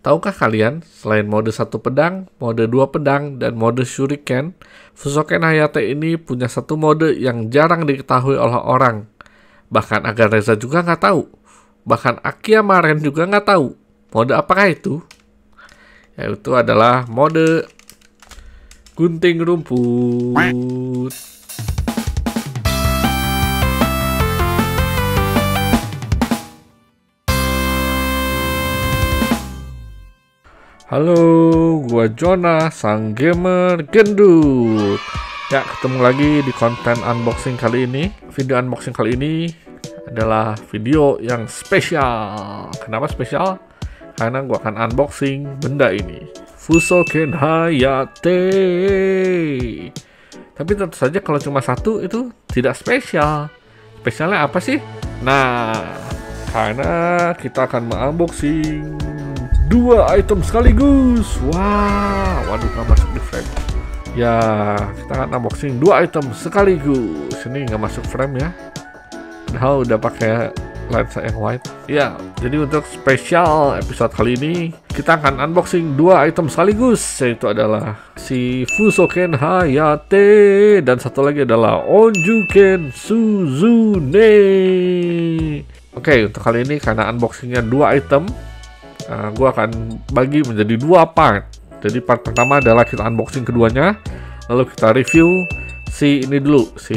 Tahukah kalian, selain mode satu pedang, mode dua pedang, dan mode shuriken, Fusoken Hayate ini punya satu mode yang jarang diketahui oleh orang. Bahkan Agareza juga nggak tahu. Bahkan Akiyamaren juga nggak tahu. Mode apakah itu? Yaitu adalah mode gunting rumput. Halo, gua Jonah, sang gamer gendut. Ya, ketemu lagi di konten unboxing kali ini. Video unboxing kali ini adalah video yang spesial. Kenapa spesial? Karena gua akan unboxing benda ini, Fusoken Hayate. Tapi tentu saja kalau cuma satu itu tidak spesial. Spesialnya apa sih? Nah, karena kita akan mengunboxing dua item sekaligus. Wah, waduh, nggak masuk di frame. Ya, kita akan unboxing dua item sekaligus. Ini nggak masuk frame ya. Padahal udah pakai lensa yang wide. Ya, jadi untuk spesial episode kali ini kita akan unboxing dua item sekaligus, yaitu adalah si Fusoken Hayate dan satu lagi adalah Onjuken Suzune. Oke, untuk kali ini karena unboxingnya dua item, gue akan bagi menjadi dua part. Jadi part pertama adalah kita unboxing keduanya, lalu kita review si ini dulu, si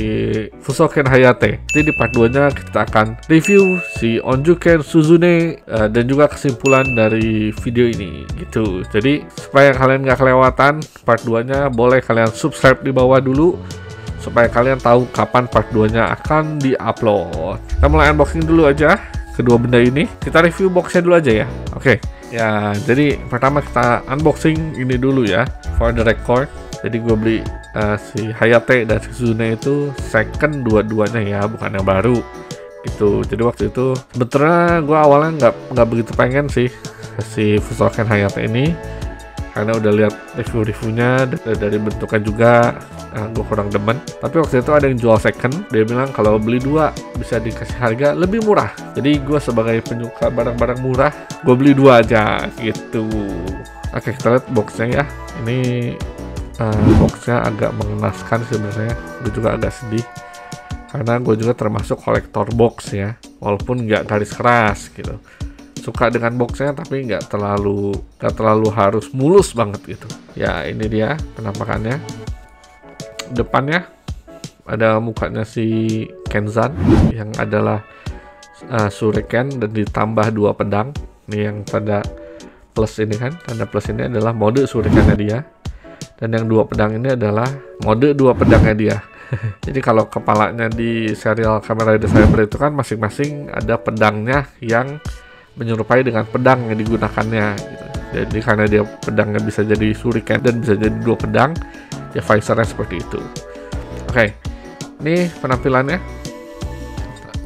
Fusoken Hayate. Jadi di part 2-nya kita akan review si Onjuken Suzune dan juga kesimpulan dari video ini gitu. Jadi supaya kalian nggak kelewatan part 2-nya, boleh kalian subscribe di bawah dulu supaya kalian tahu kapan part 2-nya akan di-upload. Kita mulai unboxing dulu aja kedua benda ini. Kita review boxnya dulu aja ya. Oke. Ya, jadi pertama kita unboxing ini dulu ya, for the record. Jadi gue beli si Hayate dan si Suzune itu second dua-duanya ya, bukan yang baru gitu. Jadi waktu itu sebetulnya gue awalnya nggak begitu pengen sih si Fusoken Hayate ini, karena udah lihat review-reviewnya dari bentuknya juga gue kurang demen. Tapi waktu itu ada yang jual second, dia bilang kalau beli dua bisa dikasih harga lebih murah. Jadi gue sebagai penyuka barang-barang murah, gue beli dua aja gitu. Oke, kita lihat boxnya ya. Ini boxnya agak mengenaskan sebenarnya. Gue juga agak sedih karena gue juga termasuk kolektor box ya, walaupun nggak garis keras gitu. Suka dengan boxnya tapi nggak terlalu harus mulus banget gitu. Ya, ini dia penampakannya. Depannya ada mukanya si Kenzan yang adalah shuriken dan ditambah dua pedang. Ini yang tanda plus ini kan, tanda plus ini adalah mode shurikennya dia, dan yang dua pedang ini adalah mode dua pedangnya dia. Jadi kalau kepalanya di serial Kamen Rider Saber itu kan masing-masing ada pedangnya yang menyerupai dengan pedang yang digunakannya gitu. Jadi karena dia pedangnya bisa jadi shuriken dan bisa jadi dua pedang, ya visornya seperti itu. Oke, ini penampilannya,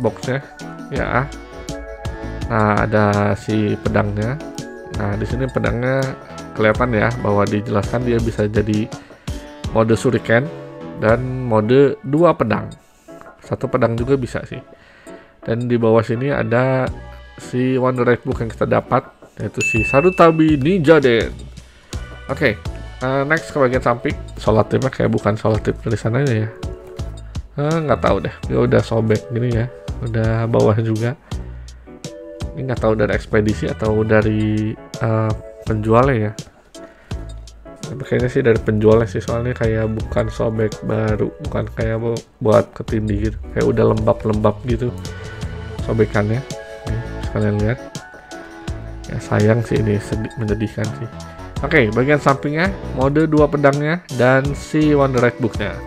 boxnya ya. Nah, ada si pedangnya. Nah, di sini pedangnya kelihatan ya bahwa dijelaskan dia bisa jadi mode shuriken dan mode dua pedang. Satu pedang juga bisa sih. Dan di bawah sini ada si Wonder Red Book yang kita dapat, yaitu si Sarutabi Ninja Den. Oke, next ke bagian samping. Solat tipnya kayak bukan solat tip dari sananya ya. Nggak tahu deh, dia udah sobek gini ya, udah bawah juga. Ini nggak tahu dari ekspedisi atau dari penjualnya ya. Tapi kayaknya sih dari penjualnya sih, soalnya kayak bukan sobek baru, bukan kayak buat ketindih gitu, kayak udah lembab-lembab gitu sobekannya. Nih, kalian lihat ya, sayang sih, ini menyedihkan sih. Oke, bagian sampingnya mode dua pedangnya dan si Wonder Red Book-nya.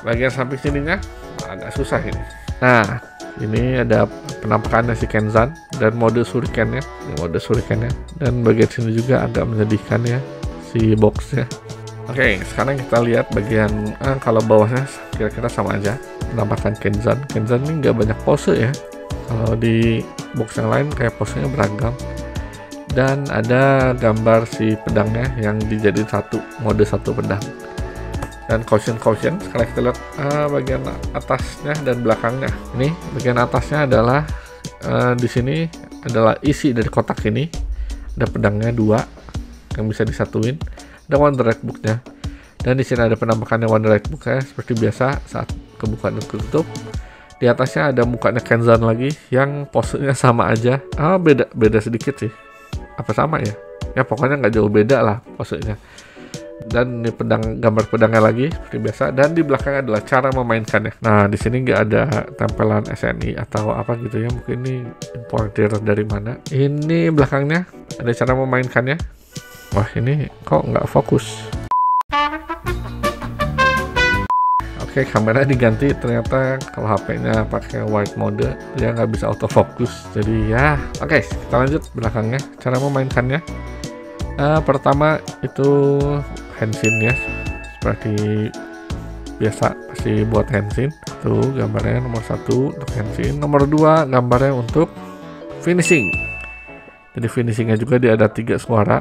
Bagian samping sininya agak susah ini. Nah, ini ada penampakannya si Kenzan dan mode shurikennya, dan bagian sini juga agak menyedihkan ya, si boxnya. Oke, sekarang kita lihat bagian kalau bawahnya kira-kira sama aja penampakan Kenzan. Kenzan ini nggak banyak pose ya. Kalau di box yang lain kayak posenya beragam. Dan ada gambar si pedangnya yang dijadiin mode satu pedang. Dan caution. Sekarang kita lihat bagian atasnya dan belakangnya. Ini bagian atasnya adalah di sini adalah isi dari kotak ini. ada pedangnya 2 yang bisa disatuin, ada Wonder Red Book-nya, dan di sini ada penampakannya Wonder Red Book-nya seperti biasa saat kebuka dan tutup. Di atasnya ada mukanya Kenzan lagi yang posenya sama aja. Beda sedikit sih. Apa sama ya? Ya pokoknya nggak jauh beda lah posenya. Dan ini gambar pedangnya lagi seperti biasa. Dan di belakang adalah cara memainkannya. Nah di sini nggak ada tempelan SNI atau apa gitu ya. Mungkin ini importer dari mana. Ini belakangnya ada cara memainkannya. Wah ini kok nggak fokus. Oke, kamera diganti. Ternyata kalau HP-nya pakai wide mode dia nggak bisa autofocus. Jadi ya, oke, kita lanjut belakangnya. Cara memainkannya, pertama itu Henshin ya, seperti biasa pasti buat Henshin. Tuh gambarnya nomor 1 untuk Henshin. Nomor 2 gambarnya untuk finishing. Jadi finishingnya juga dia ada 3 suara.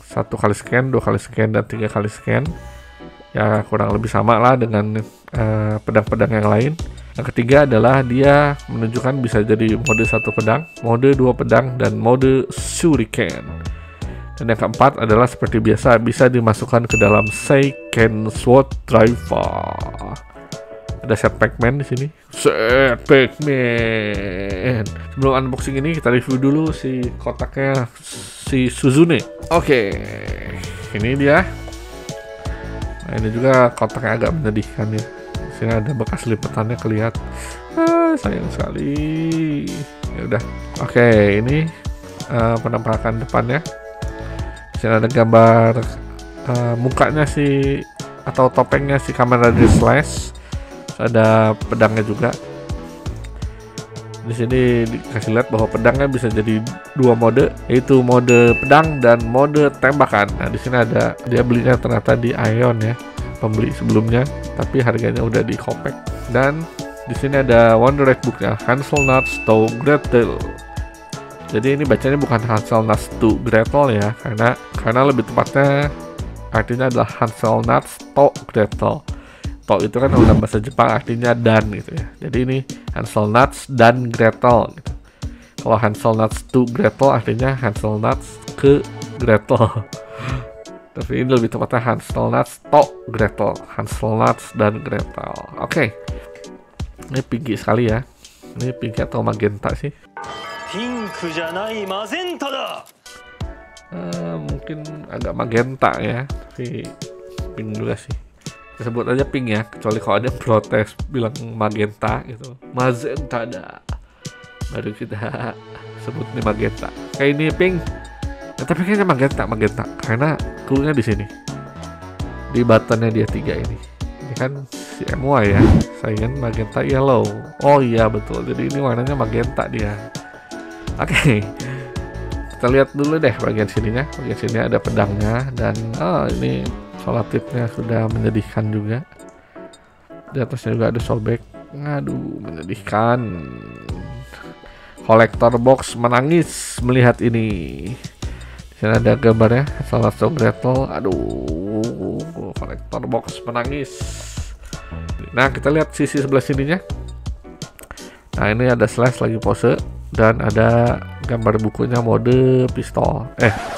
1 kali scan, 2 kali scan, dan 3 kali scan. Ya kurang lebih sama lah dengan pedang-pedang yang lain. Yang ketiga adalah dia menunjukkan bisa jadi mode 1 pedang, mode 2 pedang, dan mode shuriken. Dan yang keempat adalah seperti biasa bisa dimasukkan ke dalam Seiken Sword Driver. Ada set Pac-Man di sini. Set Pac-Man. Sebelum unboxing ini kita review dulu si kotaknya si Suzune. Oke, ini dia. Nah, ini juga kotaknya agak menyedihkan ya. Di sini ada bekas lipatannya kelihatan. Sayang sekali. Ya udah. Oke, ini penampakan depannya. Di sini ada gambar mukanya si atau topengnya si Kamen Rider Slash. Ada pedangnya juga. Di sini dikasih lihat bahwa pedangnya bisa jadi 2 mode, yaitu mode pedang dan mode tembakan. Nah, di sini ada dia belinya ternyata di Ion ya, pembeli sebelumnya, tapi harganya udah di Kopek. Dan di sini ada Wonder Red Book-nya, Haselnuts to Gretel. Jadi ini bacanya bukan Haselnuts to Gretel ya, karena lebih tepatnya artinya adalah Haselnuts to Gretel. To itu kan dalam bahasa Jepang artinya dan gitu ya. Jadi ini Haselnuts dan Gretel gitu. Kalau Haselnuts to Gretel artinya Haselnuts ke Gretel. Tapi ini lebih tepatnya Haselnuts to Gretel, Haselnuts dan Gretel. Oke. Ini pinky sekali ya. Ini pinky atau magenta sih? Pink janai magenta da. Mungkin agak magenta ya, tapi pink juga sih. Sebut aja pink ya, kecuali kalau ada yang protes bilang magenta gitu, magenta dah, baru kita sebut ini magenta. Kayak ini pink ya, tapi kayaknya magenta karena cluenya di sini di buttonnya dia 3 ini kan si MY ya, saingan magenta yellow. Oh iya betul, jadi ini warnanya magenta dia. Oke, kita lihat dulu deh bagian sininya. Bagian sini ada pedangnya dan ini solatifnya sudah menyedihkan juga. Di atasnya juga ada sobek. Aduh, menyedihkan. Kolektor box menangis melihat ini. Di sini ada gambarnya salah satu Gretel. Aduh, kolektor box menangis. Nah, kita lihat sisi sebelah sininya. Nah, ini ada Slash lagi pose dan ada gambar bukunya mode pistol.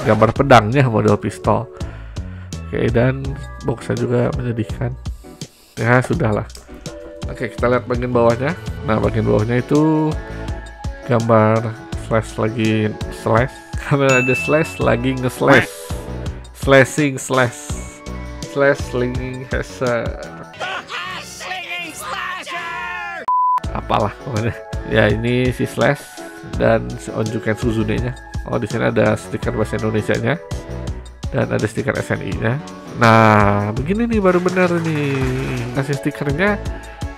Gambar pedangnya mode pistol. Oke, dan boxnya juga menyedihkan. Ya, sudahlah. Oke, kita lihat bagian bawahnya. Nah, bagian bawahnya itu gambar Slash lagi slash. Kamera ada Slash lagi nge-slash. Slashing slash. Slash slinging hazard. Apalah pokoknya. Ya, ini si Slash dan si Onjuken Suzune-nya. Oh, di sini ada stiker bahasa Indonesianya. Dan ada stiker SNI-nya. Nah, begini nih baru benar nih. Kasih stikernya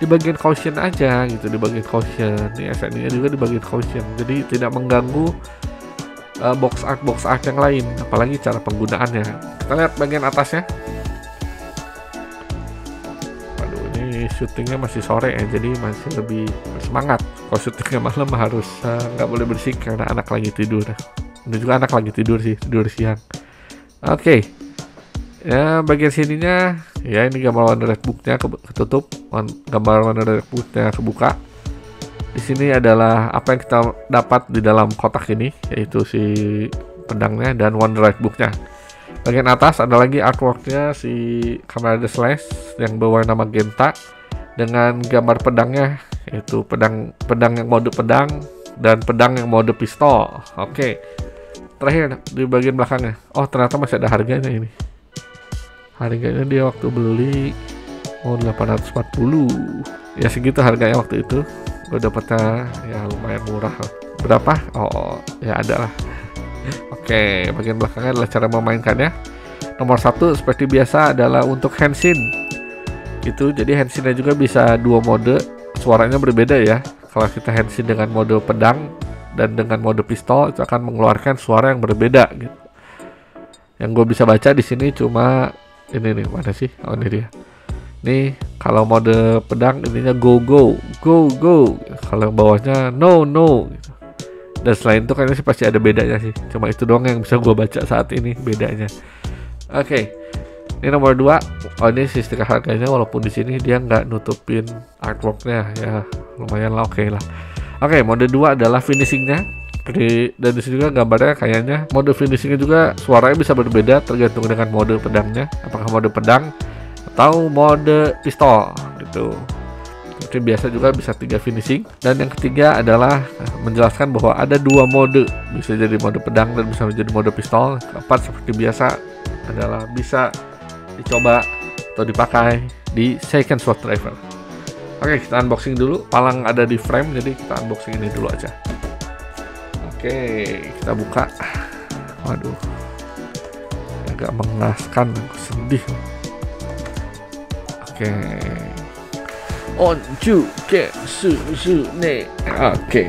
di bagian caution aja gitu, di bagian caution. Nih SNI-nya juga di bagian caution. Jadi tidak mengganggu box art yang lain, apalagi cara penggunaannya. Kita lihat bagian atasnya. Waduh, ini syutingnya masih sore ya, jadi masih lebih semangat. Kalau syutingnya malam harus nggak boleh berisik karena anak lagi tidur. Ini juga anak lagi tidur sih, tidur siang. Oke, ya bagian sininya ya ini gambar Wonder Red Book-nya ketutup, gambar Wonder Red Book-nya kebuka. Di sini adalah apa yang kita dapat di dalam kotak ini, yaitu si pedangnya dan Wonderite booknya. Bagian atas ada lagi artworknya si Kamen Rider Slash yang berwarna magenta dengan gambar pedangnya, yaitu pedang yang mode pedang dan pedang yang mode pistol. Oke. Terakhir di bagian belakangnya. Oh, ternyata masih ada harganya ini. Harganya dia waktu beli 840. Ya segitu harganya waktu itu. Gue dapetnya ya lumayan murah lah. Berapa? Oh, ya ada lah. Oke, bagian belakangnya adalah cara memainkannya. Nomor 1 seperti biasa adalah untuk Henshin. Itu jadi Henshinnya juga bisa 2 mode. Suaranya berbeda ya. Kalau kita Henshin dengan mode pedang dan dengan mode pistol itu akan mengeluarkan suara yang berbeda gitu. Yang gue bisa baca di sini cuma ini nih, mana sih? Oh, ini dia. Nih, kalau mode pedang ininya go go go go. Kalau yang bawahnya no no gitu. Dan selain itu kayaknya sih pasti ada bedanya sih. Cuma itu doang yang bisa gue baca saat ini bedanya. Oke. Ini nomor 2. Oh, ini sih stiker harganya, walaupun di sini dia nggak nutupin artworknya ya, lumayan lah, oke lah. Oke, mode 2 adalah finishingnya. Dan di sini juga gambarnya kayaknya mode finishingnya juga suaranya bisa berbeda tergantung dengan mode pedangnya, apakah mode pedang atau mode pistol gitu. Seperti biasa juga bisa 3 finishing. Dan yang ketiga adalah menjelaskan bahwa ada 2 mode, bisa jadi mode pedang dan bisa menjadi mode pistol. Keempat seperti biasa adalah bisa dicoba atau dipakai di Second Sword Driver. Oke, kita unboxing dulu. Palang ada di frame, jadi kita unboxing ini dulu aja. Oke, kita buka. Waduh, agak mengenaskan, sedih. Oke, onju ke susu ne. Oke,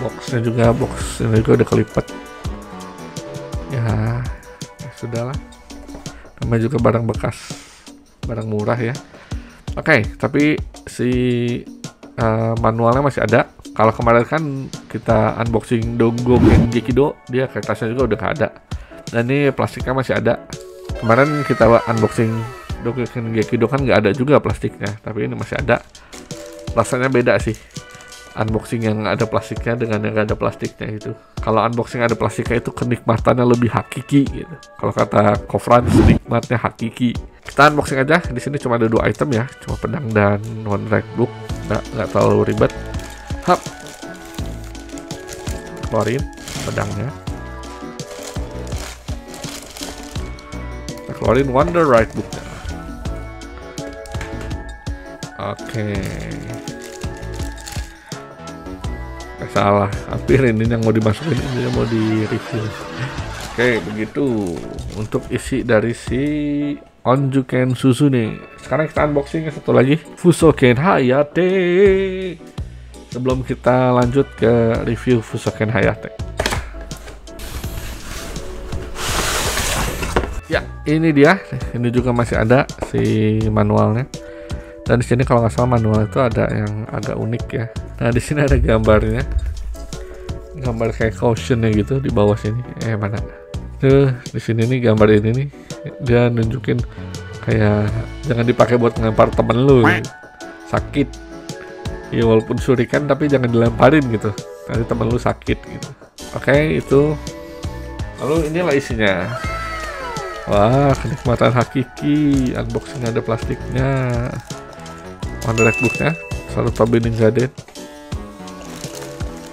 boxnya juga ini juga udah kelipat. Ya sudahlah. Namanya juga barang bekas, barang murah ya. Oke, tapi si manualnya masih ada. Kalau kemarin kan kita unboxing Dogoken Gekido, dia kertasnya juga udah nggak ada. Dan ini plastiknya masih ada. Kemarin kita unboxing Dogoken Gekido kan nggak ada juga plastiknya, tapi ini masih ada. Rasanya beda sih. Unboxing yang ada plastiknya dengan yang nggak ada plastiknya itu. Kalau unboxing ada plastiknya itu kenikmatannya lebih hakiki gitu. Kalau kata Kofran, nikmatnya hakiki. Kita unboxing aja. Di sini cuma ada 2 item ya, cuma pedang dan Wonderite book. Nggak terlalu ribet. Hap, keluarin pedangnya. Kita keluarin Wonderite booknya. Oke. Salah, hampir ini yang mau dimasukin, ini yang mau di review. Oke, begitu untuk isi dari si Onjuken Susune. Sekarang kita unboxing satu lagi, Fusoken Hayate. Sebelum kita lanjut ke review Fusoken Hayate. Ya, ini dia. Ini juga masih ada si manualnya. Dan di sini kalau nggak salah manual itu ada yang agak unik ya. Nah, di sini ada gambarnya. Gambar kayak cautionnya gitu di bawah sini. Mana? Tuh, di sini nih gambar ini nih. Dia nunjukin kayak jangan dipakai buat ngelempar temen lu. Gitu. Sakit. Ya walaupun surikan tapi jangan dilemparin gitu. Nanti temen lu sakit gitu. Oke, itu. Lalu inilah isinya. Wah, kenikmatan hakiki. Unboxing ada plastiknya. Wonderite booknya. Sarutobi Ninja Den.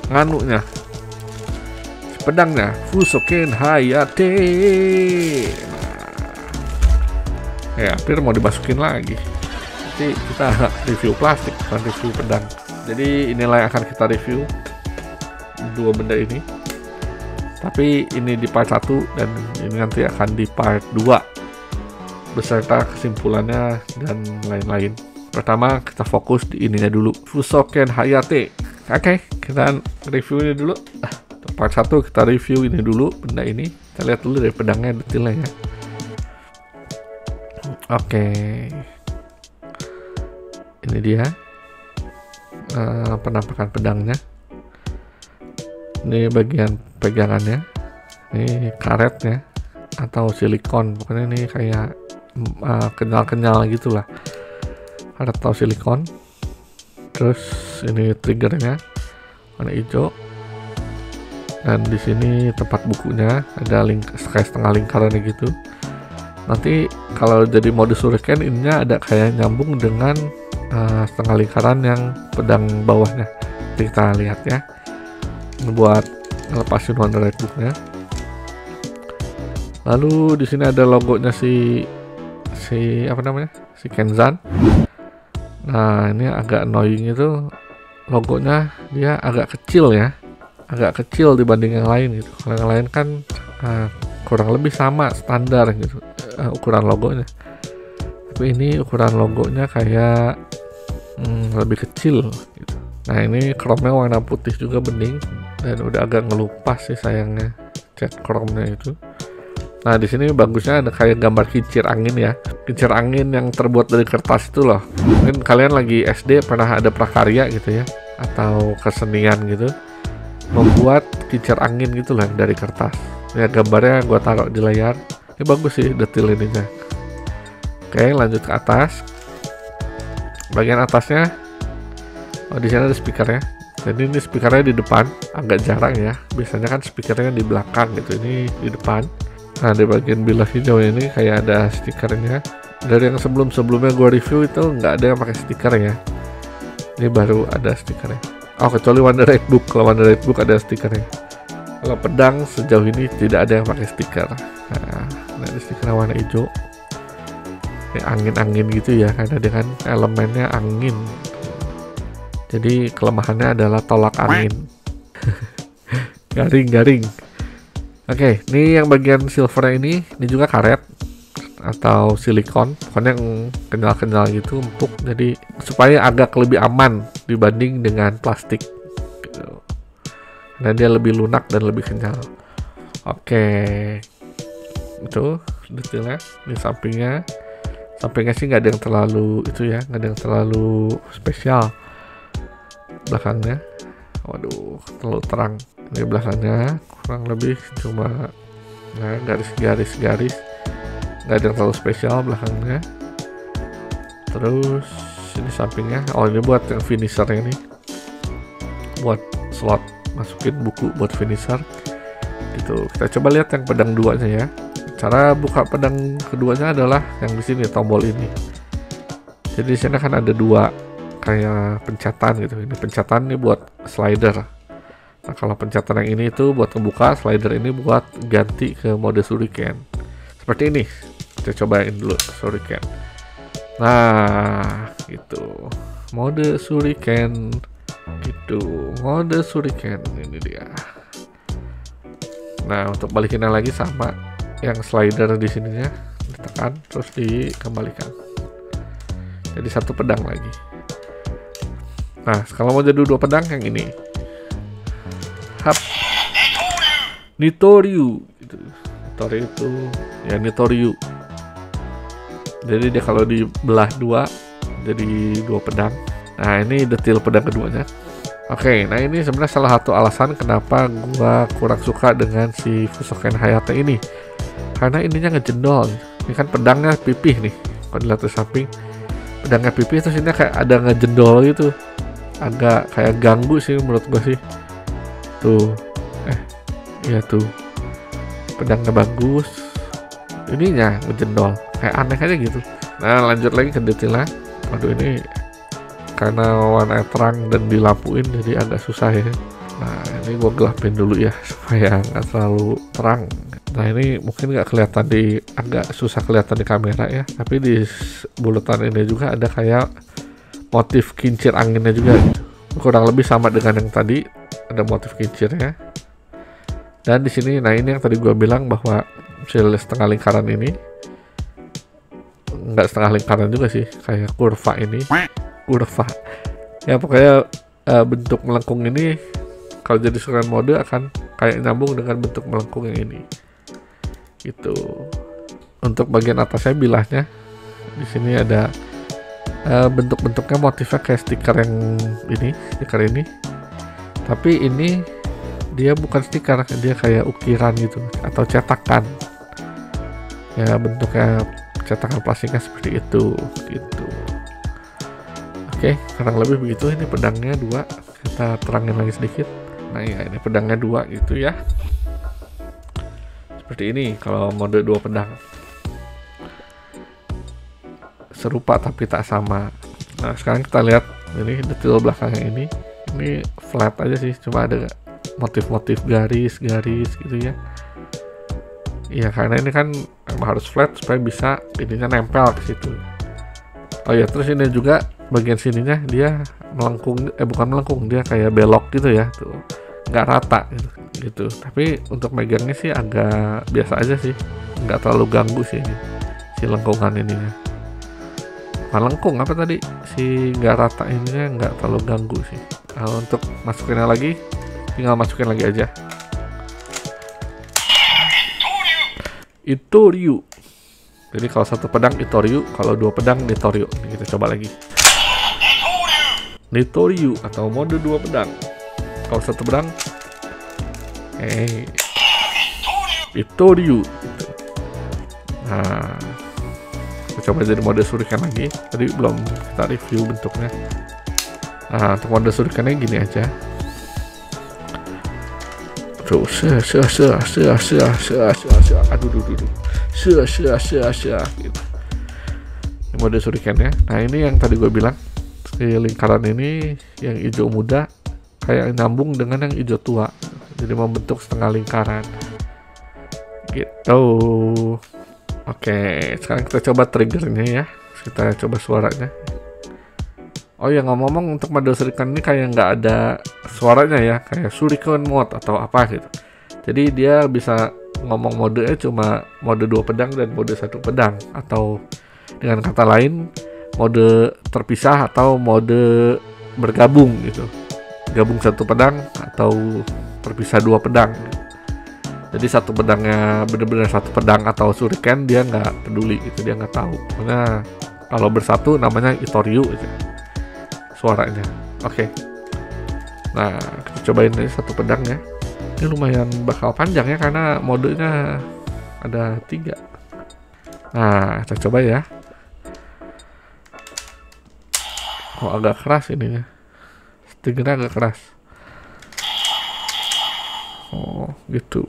Nganunya. Pedangnya. Fusoken Hayate. Nah. Ya, hampir mau dimasukin lagi. Nanti kita review plastik, bukan review pedang. Jadi inilah yang akan kita review 2 benda ini. Tapi ini di part 1 dan ini nanti akan di part 2 beserta kesimpulannya dan lain-lain. Pertama kita fokus di ininya dulu, Fusoken Hayate. Oke, kita review ini dulu. Part 1 kita review ini dulu, benda ini. Kita lihat dulu dari pedangnya detailnya ya. Oke. Ini dia penampakan pedangnya. Ini bagian pegangannya. Ini karetnya atau silikon. Pokoknya ini kayak kenyal-kenyal gitulah. Karet atau silikon. Terus ini triggernya warna hijau. Dan di sini tempat bukunya ada kayak setengah lingkaran gitu. Nanti kalau jadi mode shuriken ininya ada kayak nyambung dengan setengah lingkaran yang pedang bawahnya. Nanti kita lihat ya. Buat ngelepasin Wonder Red Book-nya. Lalu di sini ada logonya si apa namanya? Si Kenzan. Nah, ini agak annoying itu logonya dia agak kecil ya. Agak kecil dibanding yang lain gitu. Kalau yang lain kan kurang lebih sama standar gitu ukuran logonya. Tapi ini ukuran logonya kayak lebih kecil gitu. Nah, ini chrome-nya warna putih juga bening dan udah agak ngelupas sih sayangnya cat chrome-nya itu. Nah, di sini bagusnya ada kayak gambar kincir angin ya. Kincir angin yang terbuat dari kertas itu loh. Mungkin kalian lagi SD pernah ada prakarya gitu ya, atau kesenian gitu, membuat kincir angin gitu lah dari kertas. Ya, gambarnya gua taruh di layar. Ini bagus sih detail ininya. Oke, lanjut ke atas. Bagian atasnya, di sini ada speakernya. Jadi ini speakernya di depan, agak jarang ya. Biasanya kan speakernya di belakang gitu, ini di depan. Nah, di bagian bilah hijau ini kayak ada stikernya. Dari yang sebelumnya gue review itu nggak ada yang pakai stiker ya. Ini baru ada stikernya. Oh, kecuali Wonder Red Book. Kalau Wonder Red Book ada stikernya. Kalau pedang sejauh ini tidak ada yang pakai stiker. Nah, ada stiker warna hijau. Kayak angin-angin gitu ya, karena dia kan elemennya angin. Jadi kelemahannya adalah tolak angin. Garing. Oke, ini yang bagian silver ini juga karet atau silikon, pokoknya yang kenyal-kenyal gitu, empuk, jadi supaya agak lebih aman dibanding dengan plastik gitu. Nah, dia lebih lunak dan lebih kenyal. Oke, itu detailnya. Di sampingnya sih nggak ada yang terlalu itu ya, nggak ada yang terlalu spesial. Belakangnya, waduh, terlalu terang. Ini belakangnya kurang lebih cuma garis-garis, nggak ada yang terlalu spesial belakangnya. Terus ini sampingnya, ini buat yang finishernya nih, buat slot masukin buku buat finisher gitu. Kita coba lihat yang pedang duanya ya. Cara buka pedang keduanya adalah yang di sini, tombol ini. Jadi di sini kan ada dua kayak pencatan gitu. Ini pencatan nih buat slider. Nah, kalau pencatan yang ini itu buat ngebuka, slider ini buat ganti ke mode shuriken. Seperti ini. Kita cobain dulu shuriken. Nah, gitu. Mode shuriken. Gitu. Mode shuriken ini dia. Nah, untuk balikinnya lagi sama yang slider di sininya ditekan terus dikembalikan. Jadi satu pedang lagi. Nah, kalau mau jadi dua pedang yang ini. Hap. Nitoryu gitu. Nitoryu itu ya Nitoryu. Jadi dia kalau dibelah dua jadi dua pedang. Nah, ini detail pedang keduanya. Oke, nah ini sebenarnya salah satu alasan kenapa gua kurang suka dengan si Fusoken Hayate ini. Karena ininya ngejendol. Ini kan pedangnya pipih nih. Kalau dilihat dari samping, pedangnya pipih terus ini kayak ada ngejendol gitu. Agak kayak ganggu sih menurut gua sih. Tuh, iya tuh, pedangnya bagus, ininya ngejendol, kayak aneh aja gitu. Nah, lanjut lagi ke detailnya. Waduh, ini karena warna terang dan dilampuin jadi agak susah ya. Nah, ini gue gelapin dulu ya supaya nggak terlalu terang. Nah, ini mungkin nggak kelihatan agak susah kelihatan di kamera ya, tapi di bulatan ini juga ada kayak motif kincir anginnya juga gitu. Kurang lebih sama dengan yang tadi, ada motif kincirnya. Dan di sini, nah ini yang tadi gue bilang bahwa setengah lingkaran ini, nggak setengah lingkaran juga sih, kayak kurva ini, kurva. Ya pokoknya bentuk melengkung ini kalau jadi shuriken mode akan kayak nyambung dengan bentuk melengkung yang ini. Gitu. Untuk bagian atasnya bilahnya, di sini ada bentuk-bentuknya motifnya kayak stiker yang stiker ini. Tapi ini dia bukan stiker, dia kayak ukiran gitu atau cetakan. Ya, bentuknya cetakan plastiknya seperti itu gitu. Oke, kurang lebih begitu. Ini pedangnya dua. Kita terangin lagi sedikit. Nah ya, ini pedangnya 2 gitu ya. Seperti ini kalau mode 2 pedang. Serupa tapi tak sama. Nah sekarang kita lihat ini detail belakangnya ini flat aja sih, cuma ada motif-motif garis-garis gitu ya. Iya, karena ini kan emang harus flat supaya bisa ininya nempel ke situ. Oh ya, terus ini juga bagian sininya dia melengkung, bukan melengkung, dia kayak belok gitu ya, tuh nggak rata gitu. Tapi untuk megangnya sih agak biasa aja sih, nggak terlalu ganggu sih ini, si lengkungan ininya. Lengkung apa tadi, si nggak rata ininya nggak terlalu ganggu sih. Nah, untuk masukinnya lagi, tinggal masukin lagi aja. Itoryu. Jadi kalau satu pedang Itoryu, kalau 2 pedang Nitoryu. Ini kita coba lagi. Nitoryu atau mode 2 pedang. Kalau satu pedang Itoryu gitu. Nah, kita coba jadi mode shuriken lagi. Tadi belum kita review bentuknya. Nah, untuk mode shurikennya gini aja. Tuh, aduh, gitu. Ini mode shurikennya. Nah ini yang tadi gue bilang, si lingkaran ini yang hijau muda kayak nyambung dengan yang hijau tua, jadi membentuk setengah lingkaran gitu. Oke, sekarang kita coba triggernya ya, kita coba suaranya. Oh ya, ngomong-ngomong, untuk mode shuriken ini kayak nggak ada suaranya ya, kayak shuriken mode atau apa gitu. Jadi dia bisa ngomong modenya cuma mode 2 pedang dan mode 1 pedang, atau dengan kata lain mode terpisah atau mode bergabung gitu. Gabung 1 pedang atau terpisah 2 pedang. Jadi satu pedangnya bener-bener 1 pedang atau shuriken dia nggak peduli gitu, dia nggak tahu. Karena kalau bersatu namanya Itoryu gitu suaranya. Oke. Nah, kita cobain ini 1 pedang ya. Ini lumayan bakal panjang ya, karena modenya ada 3. Nah, kita coba ya. Oh, agak keras ininya. Stingernya agak keras. Oh, gitu.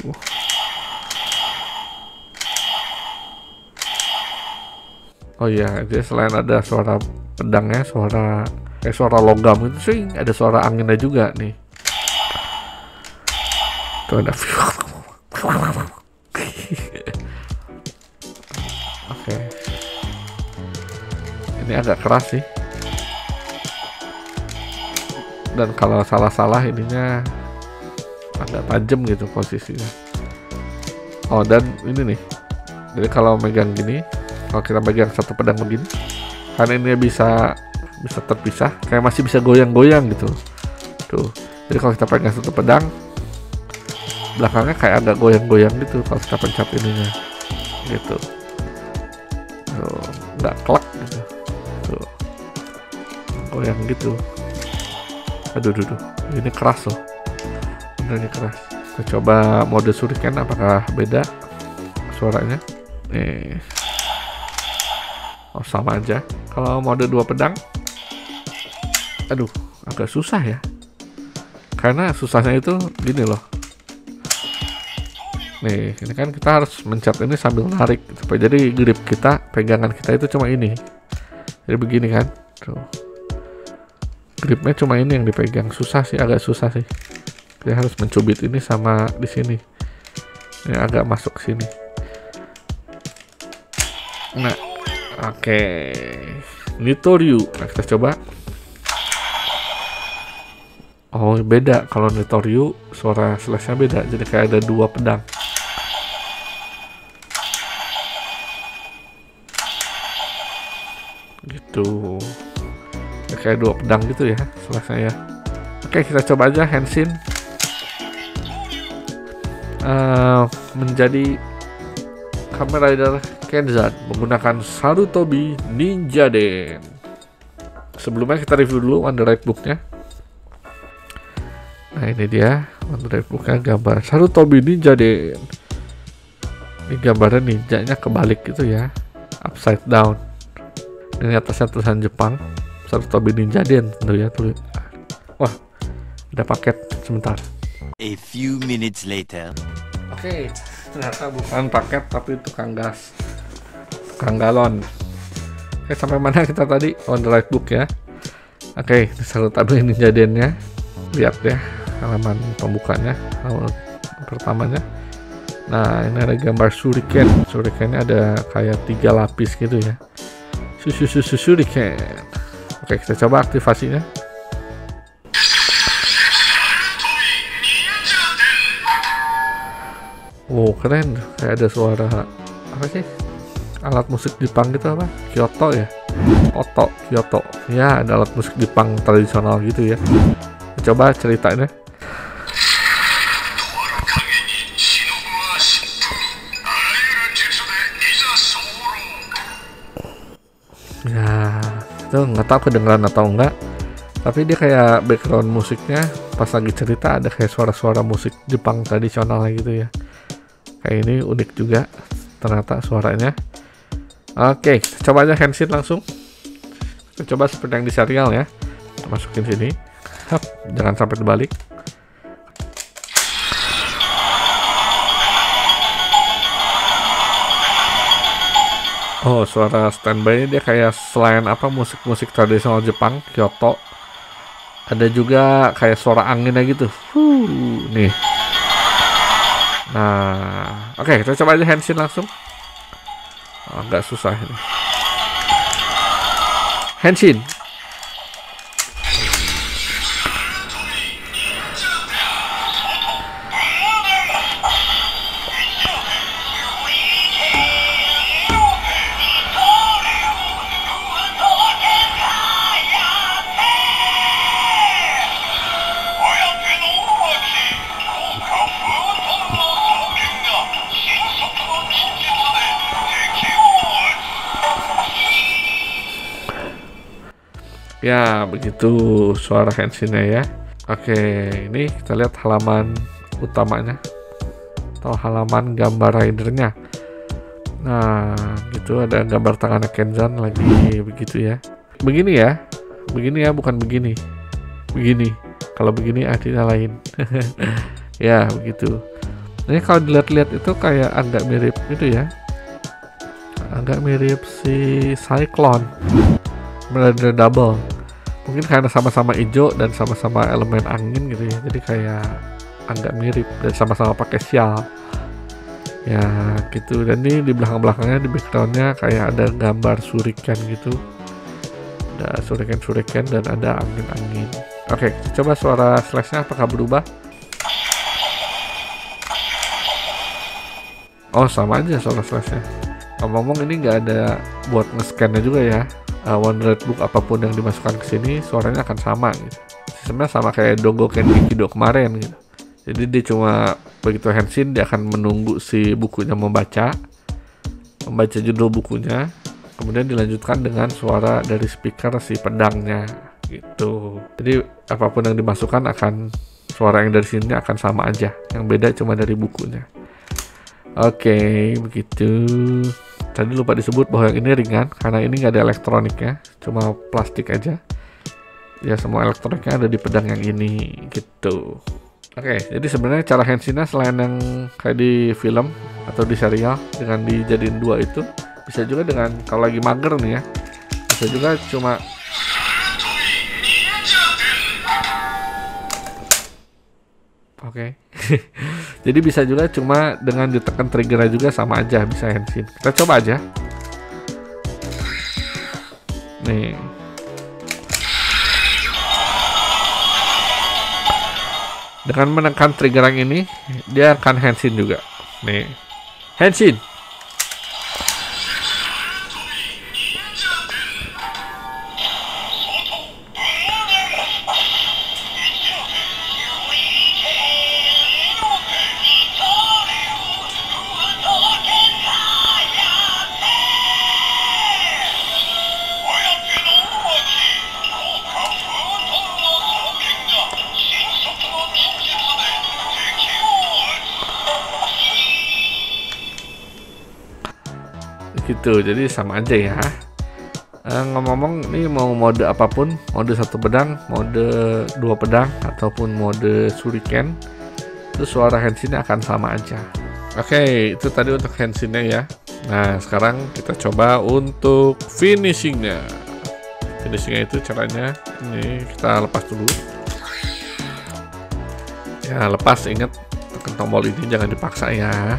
Oh iya, jadi selain ada suara pedangnya, suara logam itu sih ada suara anginnya juga nih. Tuh ada. Oke. Ini agak keras sih. Dan kalau salah-salah ininya agak tajam gitu posisinya. Oh, dan ini nih. Jadi kalau megang gini, kalau kita megang 1 pedang begini, karena ini bisa terpisah, kayak masih bisa goyang-goyang gitu. Tuh. Jadi kalau kita pegang 1 pedang, belakangnya kayak agak goyang-goyang gitu kalau kita pencet ininya. Gitu. Tuh, nggak klak gitu. Tuh. Goyang gitu. Aduh, ini keras loh. Benernya keras. Kita coba mode shuriken, apakah beda suaranya? Nih. Oh, sama aja. Kalau mode 2 pedang, aduh, agak susah ya. Karena susahnya itu gini loh. Nih, ini kan kita harus mencet ini sambil narik. Jadi grip kita, pegangan kita itu cuma ini. Jadi begini kan. Tuh. Gripnya cuma ini yang dipegang. Susah sih, agak susah sih. Dia harus mencubit ini sama di sini. Ini agak masuk sini. Nah, oke. Nitoryu. Nah, kita coba. Oh, beda. Kalau Nitoryu suara slash-nya beda. Jadi kayak ada 2 pedang. Gitu. Kayak 2 pedang gitu ya slash-nya ya. Oke, kita coba aja Henshin. Menjadi Kamen Rider Kenzan menggunakan Sarutobi Ninja Den. Sebelumnya kita review dulu Wonderite Book-nya. Nah, ini dia Wonderite Book-nya, gambar Sarutobi Ninja Den. Ini gambarnya ninjanya kebalik gitu ya, upside down. Ini atasnya tulisan Jepang, Sarutobi Ninja Den tentu ya. Wah, ada paket sebentar. A few minutes later. Oke, ternyata bukan paket tapi tukang gas, tukang galon. Oke, sampai mana kita tadi? On the right book ya. Oke, salut aduh ini jadiannya. Lihat ya halaman pembukanya, halaman pertamanya. Nah, ini ada gambar shuriken. Shurikennya ada kayak 3 lapis gitu ya. Shuriken. Oke, kita coba aktivasinya. Oh, keren. Kayak ada suara apa sih? Alat musik Jepang gitu apa? Kyoto ya? Kyoto. Ya, ada alat musik Jepang tradisional gitu ya. Coba ceritanya. Ya, itu nggak tahu kedengeran atau enggak. Tapi dia kayak background musiknya pas lagi cerita ada kayak suara-suara musik Jepang tradisional gitu ya. Kayak ini unik juga ternyata suaranya. Oke, kita coba aja Henshin langsung. Kita coba seperti yang di serial ya. Kita masukin sini. Hap, jangan sampai terbalik. Oh, suara standby dia kayak selain apa musik-musik tradisional Jepang, Kyoto. Ada juga kayak suara anginnya gitu. Nih. Nah, oke, kita coba aja Henshin langsung. Agak susah ini. Henshin. Ya, begitu suara Henshinnya ya. Oke, ini kita lihat halaman utamanya atau halaman gambar ridernya. Nah, gitu ada gambar tangannya Kenzan lagi begitu ya. Begini ya, bukan begini. Begini. Kalau begini artinya lain. Ya, begitu. Ini kalau dilihat-lihat itu kayak agak mirip itu ya. Agak mirip si Cyclone. Rider Double. Mungkin karena sama-sama hijau dan sama-sama elemen angin gitu ya, jadi kayak agak mirip dan sama-sama pakai sial ya gitu. Dan ini di belakangnya di backgroundnya kayak ada gambar shuriken gitu, ada shuriken dan ada angin-angin. Oke, coba suara slashnya apakah berubah? Oh, sama aja suara slashnya. Ngomong-ngomong ini nggak ada buat nge-scan-nya juga ya. One Red Book apapun yang dimasukkan ke sini suaranya akan sama gitu. Sistemnya sama kayak Dogoken Kido kemarin gitu. Jadi dia cuma begitu Henshin dia akan menunggu si bukunya membaca judul bukunya, kemudian dilanjutkan dengan suara dari speaker si pedangnya gitu. Jadi apapun yang dimasukkan akan suara yang dari sini akan sama aja. Yang beda cuma dari bukunya. Oke, begitu. Tadi lupa disebut bahwa yang ini ringan karena ini nggak ada elektroniknya, cuma plastik aja. Ya semua elektroniknya ada di pedang yang ini gitu. Oke, jadi sebenarnya cara Henshinnya selain yang kayak di film atau di serial dengan dijadiin 2 itu, bisa juga dengan kalau lagi mager nih ya, bisa juga cuma oke. Jadi bisa juga cuma dengan ditekan triggernya juga sama aja bisa Henshin. Kita coba aja. Nih. Dengan menekan trigger yang ini, dia akan Henshin juga. Nih. Henshin. Gitu, jadi sama aja ya. Ngomong-ngomong ini mau mode apapun, mode 1 pedang, mode 2 pedang ataupun mode shuriken, itu suara handsinnya akan sama aja. Oke, itu tadi untuk handsinnya ya. Nah, sekarang kita coba untuk finishingnya. Finishingnya itu caranya ini kita lepas dulu. Ya, lepas, ingat tekan tombol ini jangan dipaksa ya.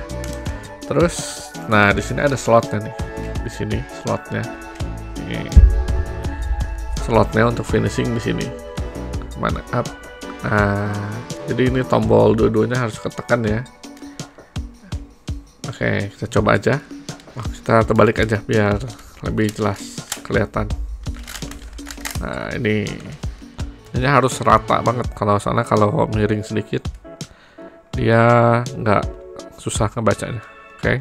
Terus, nah di sini ada slotnya nih. Di sini slotnya. Ini slotnya untuk finishing di sini. Mana up? Nah, jadi ini tombol dua-duanya harus ketekan ya. Oke, kita coba aja. Kita terbalik aja biar lebih jelas kelihatan. Nah, ini harus rata banget. Kalau miring sedikit dia nggak susah ngebacanya. Oke.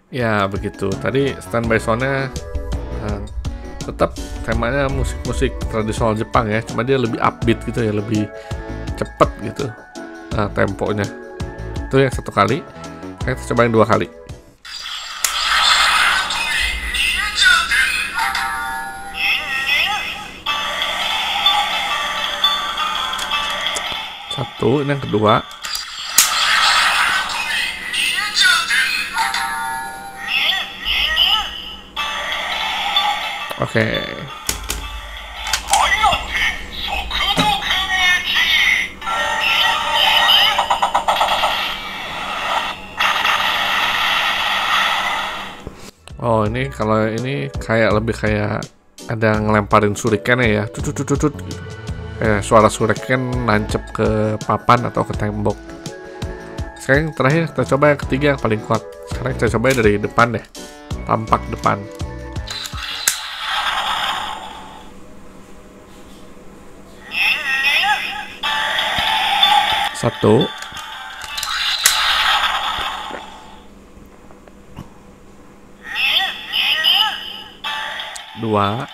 Ya begitu. Tadi standby soundnya tetap temanya musik-musik tradisional Jepang ya, cuma dia lebih upbeat gitu ya, lebih cepet gitu temponya. Itu yang satu kali. Kita cobain dua kali. Satu, ini yang kedua. Oke. Oh, ini kalau ini lebih kayak ada ngelemparin shuriken ya, cut. Suara shuriken nancep ke papan atau ke tembok. Sekarang terakhir kita coba yang ketiga yang paling kuat. Sekarang kita coba dari depan deh, tampak depan. Satu, dua,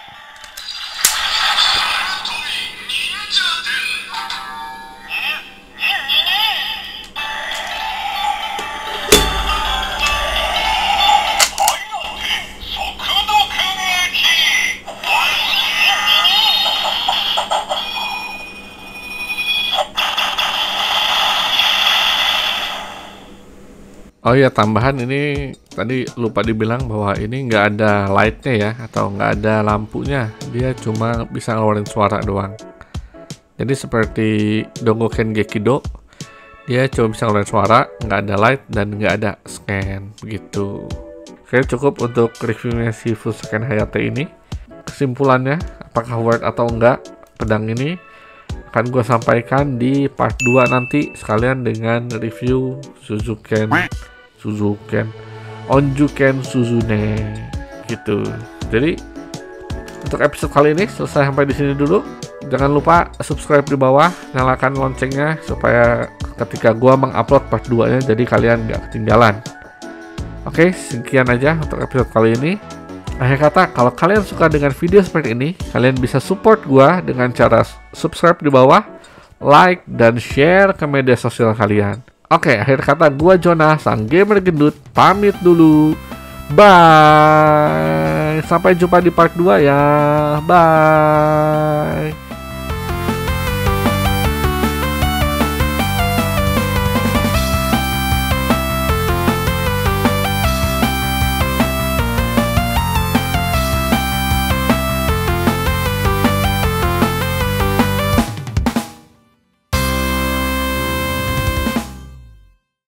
oh iya, tambahan ini tadi lupa dibilang bahwa ini nggak ada lightnya ya, atau nggak ada lampunya, dia cuma bisa ngeluarin suara doang. Jadi seperti Dongoken Gekido, dia cuma bisa ngeluarin suara, nggak ada light dan nggak ada scan begitu. Oke, cukup untuk reviewnya si Fusoken Hayate ini. Kesimpulannya, apakah worth atau enggak pedang ini akan gue sampaikan di part 2 nanti, sekalian dengan review Onjuken Suzune gitu. Jadi untuk episode kali ini selesai sampai di sini dulu. Jangan lupa subscribe di bawah, nyalakan loncengnya supaya ketika gua mengupload part 2-nya jadi kalian nggak ketinggalan. Oke, sekian aja untuk episode kali ini. Akhir kata, kalau kalian suka dengan video seperti ini, kalian bisa support gua dengan cara subscribe di bawah, like, dan share ke media sosial kalian. Oke, akhir kata, gua Jonah, sang gamer gendut, pamit dulu. Bye. Sampai jumpa di part 2 ya. Bye.